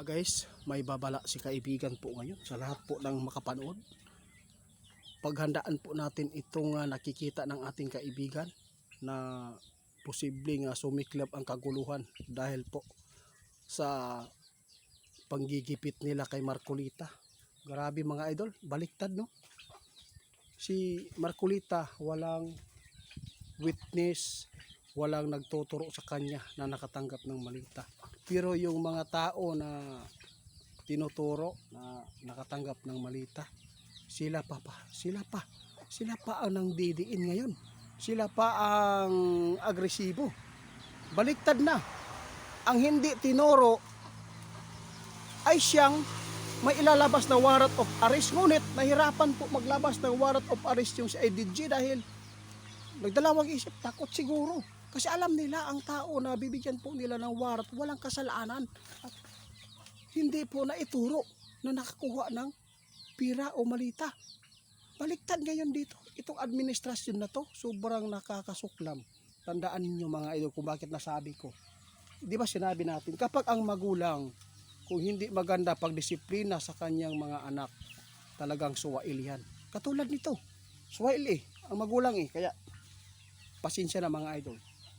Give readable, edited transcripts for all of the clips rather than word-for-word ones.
Guys, may babala si kaibigan po ngayon sa lahat po ng makapanood. Paghandaan po natin itong nakikita ng ating kaibigan na posibleng sumiklab ang kaguluhan dahil po sa panggigipit nila kay Marcolita. Grabe mga idol, baliktad no? Si Marcolita walang witness, walang nagtuturo sa kanya na nakatanggap ng malita. Pero yung mga tao na tinuturo na nakatanggap ng malita, sila pa ang nangdidiin ngayon. Sila pa ang agresibo. Baliktad na. Ang hindi tinuro ay siyang may ilalabas na warrant of arrest. Ngunit nahirapan po maglabas ng warrant of arrest yung si IDG dahil nagdalawang isip, takot siguro. Kasi alam nila ang tao na bibigyan po nila ng warrant walang kasalanan at hindi po naituro na nakakuha ng pira o malita. Baliktad ngayon dito. Itong administrasyon na to sobrang nakakasuklam. Tandaan niyo mga idol kung bakit nasabi ko. Di ba sinabi natin kapag ang magulang kung hindi maganda pagdisiplina sa kanyang mga anak, talagang suwail yan. Katulad nito, suwail ang magulang kaya pasensya na mga idol.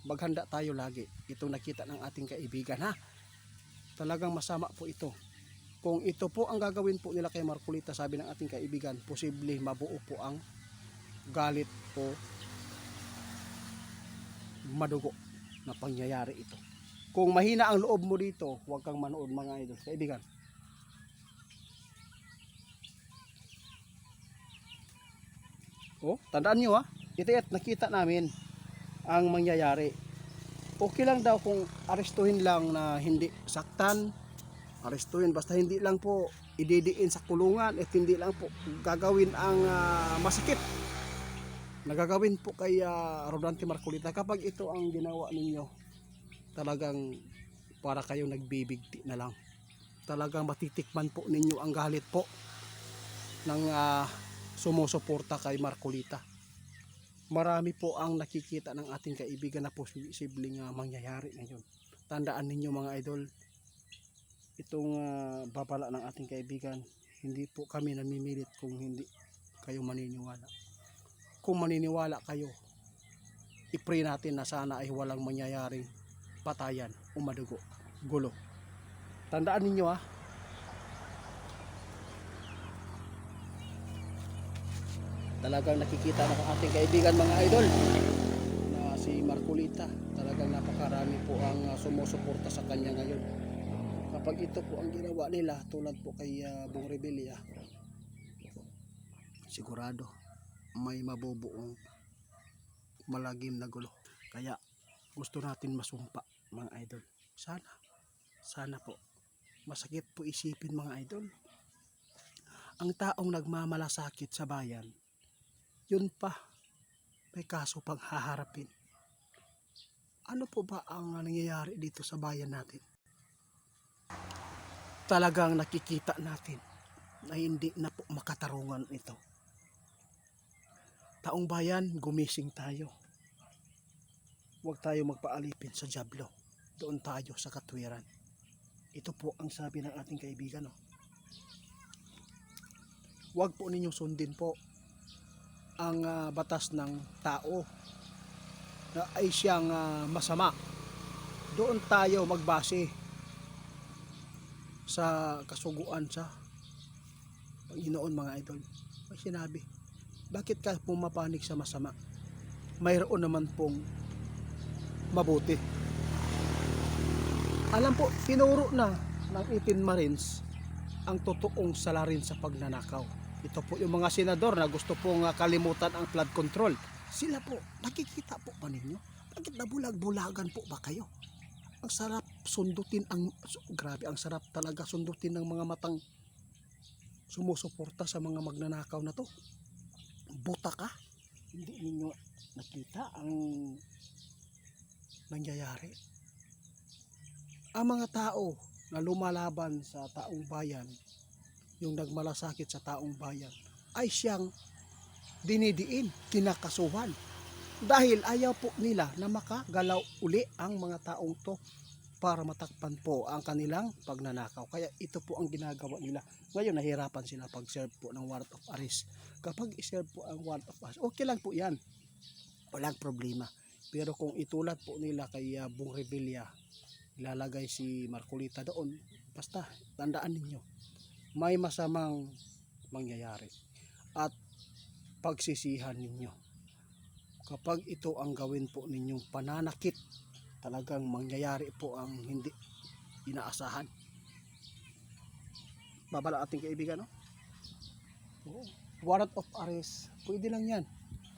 Maghanda tayo lagi. Itong nakita ng ating kaibigan ha. Talagang masama po ito. Kung ito po ang gagawin po nila kay Marcolita, sabi ng ating kaibigan, posible mabuo po ang galit o madugo na pangyayari ito. Kung mahina ang loob mo dito, huwag kang manood mga idol. Kaibigan. Tandaan nyo ha. Ito nakita namin ang mangyayari. Okay lang daw kung arestuhin lang na hindi saktan, arestuhin basta hindi lang po ididiin sa kulungan at hindi lang po gagawin ang masakit na gagawin po kay Rodante Marcolita. Kapag ito ang ginawa ninyo, talagang para kayong nagbibigti na lang. Talagang matitikman po ninyo ang galit po ng sumusuporta kay Marcolita. Marami po ang nakikita ng ating kaibigan na posibleng mangyayari ngayon. Tandaan ninyo mga idol, itong babala ng ating kaibigan, hindi po kami namimilit kung hindi kayo maniniwala. Kung maniniwala kayo, i-pray natin na sana ay walang mangyayaring patayan o madugo, gulo. Tandaan ninyo talagang nakikita ng ating kaibigan mga idol na si Marcolita, talagang napakarami po ang sumusuporta sa kanya ngayon. Kapag ito po ang ginawa nila tulad po kay Bong Revilla, sigurado may mabubuong malagim na gulo. Kaya gusto natin masumpa mga idol. Sana po. Masakit po isipin mga idol, ang taong nagmamalasakit sa bayan, yun pa may kaso pang haharapin. Ano po ba ang nangyayari dito sa bayan natin? Talagang nakikita natin na hindi na po makatarungan ito. Taong bayan, gumising tayo. Huwag tayo magpaalipin sa dyablo. Doon tayo sa katwiran. Ito po ang sabi ng ating kaibigan. Huwag po ninyong sundin po ang batas ng tao na ay siyang masama. Doon tayo magbase sa kasuguan sa Panginoon mga idol. May sinabi, bakit ka pumapanig sa masama? Mayroon naman pong mabuti. Alam po, tinuro na ng 18 Marines ang totoong salarin sa pagnanakaw. Ito po yung mga senador na gusto pong kalimutan ang flood control. Sila po, nakikita po pa ninyo? Bakit nabulag-bulagan po ba kayo? Ang sarap sundutin, grabe ang sarap talaga sundutin ng mga matang sumusuporta sa mga magnanakaw na to. Buta ka? Hindi ninyo nakita ang nangyayari. Ang mga tao na lumalaban sa taong bayan, yung nagmalasakit sa taong bayan, ay siyang dinidiin, kinakasuhan dahil ayaw po nila na makagalaw uli ang mga taong to para matakpan po ang kanilang pagnanakaw. Kaya ito po ang ginagawa nila. Ngayon nahirapan sila pag-serve po ng warrant of arrest. Kapag i-serve po ang warrant of arrest, okay lang po yan. Walang problema. Pero kung itulad po nila kay Bong Revilla, ilalagay si Marcolita doon, basta tandaan ninyo, may masamang mangyayari. At pagsisihan ninyo. Kapag ito ang gawin po ninyong pananakit, talagang mangyayari po ang hindi inaasahan. Babala ating kaibigan, no? Warrant of arrest, pwede lang yan.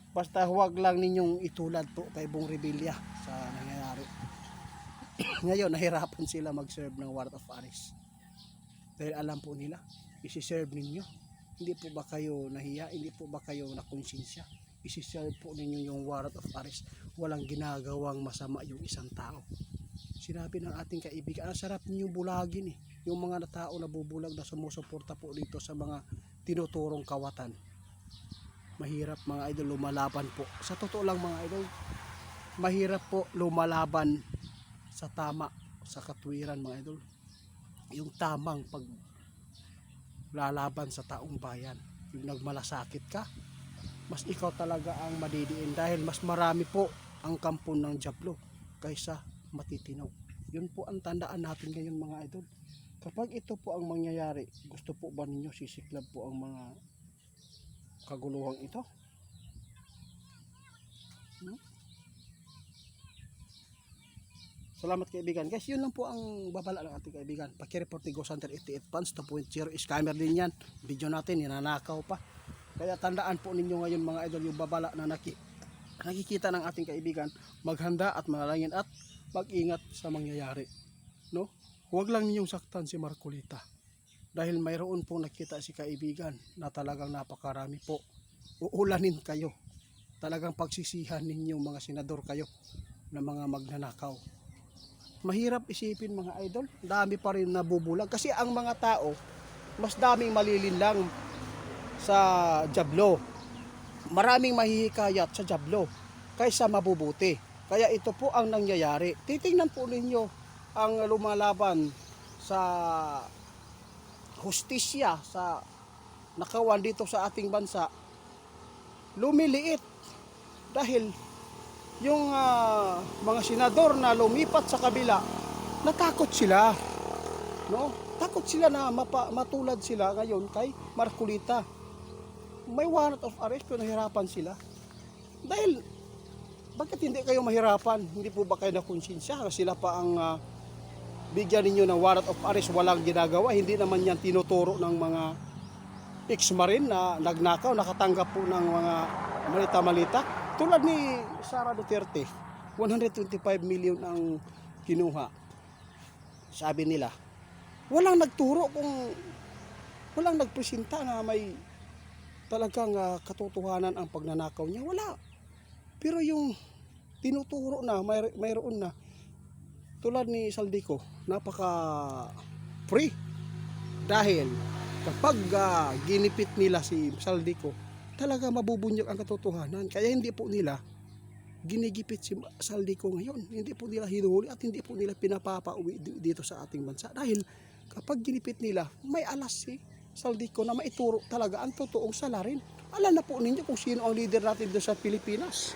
Basta huwag lang ninyong itulad po kay Bong Revilla sa nangyayari. Ngayon, nahirapan sila mag-serve ng warrant of arrest. Dahil alam po nila, isi-serve ninyo. Hindi po ba kayo nahiya? Hindi po ba kayo nakonsensya? Isi-serve po ninyo yung warrant of arrest. Walang ginagawang masama yung isang tao. Sinabi ng ating kaibigan, ang sarap niyo bulagin eh. Yung mga tao na bubulag na sumusuporta po dito sa mga tinuturong kawatan. Mahirap mga idol lumalaban po. Sa totoo lang mga idol, mahirap po lumalaban sa tama, sa katwiran mga idol. Yung tamang pag lalaban sa taong bayan. Yung nagmalasakit ka, mas ikaw talaga ang madidiin dahil mas marami po ang kampon ng Diablo kaysa matitino. Yun po ang tandaan natin ngayon mga idol. Kapag ito po ang mangyayari, gusto po ba ninyo sisiklab po ang mga kaguluhang ito? Salamat kaibigan. Guys, yun lang po ang babala ng ating kaibigan. Paki-report ni Go Hunter 88 Fans 2.0. Scammer din yan. Video natin, ninanakaw pa. Kaya tandaan po ninyo ngayon mga idol yung babala na nakikita ng ating kaibigan. Maghanda at manalangin at mag-ingat sa mangyayari. No? Huwag lang ninyong saktan si Marcolita. Dahil mayroon pong nakita si kaibigan na talagang napakarami po. Uulanin kayo. Talagang pagsisihan ninyo mga senador kayo na mga magnanakaw. Mahirap isipin mga idol. Dami pa rin nabubulag. Kasi ang mga tao, mas daming malilinlang sa Diablo. Maraming mahihikayat sa Diablo kaysa mabubuti. Kaya ito po ang nangyayari. Titingnan po ninyo ang lumalaban sa hustisya, sa nakawan dito sa ating bansa. Lumiliit dahil yung mga senador na lumipat sa kabila, natakot sila. No? Takot sila na matulad sila ngayon kay Marcolita. May warrant of arrest pero nahirapan sila. Dahil, bakit hindi kayo mahirapan? Hindi po ba kayo na konsensya? Sila pa ang bigyan ninyo ng warrant of arrest, walang ginagawa. Hindi naman yan tinuturo ng mga ex-marine na nagnakaw, nakatanggap po ng mga malita-malita. Tulad ni Sara Duterte, 125 million ang kinuha. Sabi nila, walang nagturo kung walang nagpresenta na may talagang katotohanan ang pagnanakaw niya. Wala. Pero yung tinuturo na, mayroon na. Tulad ni Saldico, napaka free. Dahil kapag ginipit nila si Saldico, talaga mabubunyag ang katotohanan. Kaya hindi po nila ginigipit si Saldico ngayon. Hindi po nila hinuhuli at hindi po nila pinapapauwi dito sa ating bansa. Dahil kapag ginipit nila, may alas si Saldico na maituro talaga ang totoong salarin. Alam na po ninyo kung sino ang leader natin doon sa Pilipinas.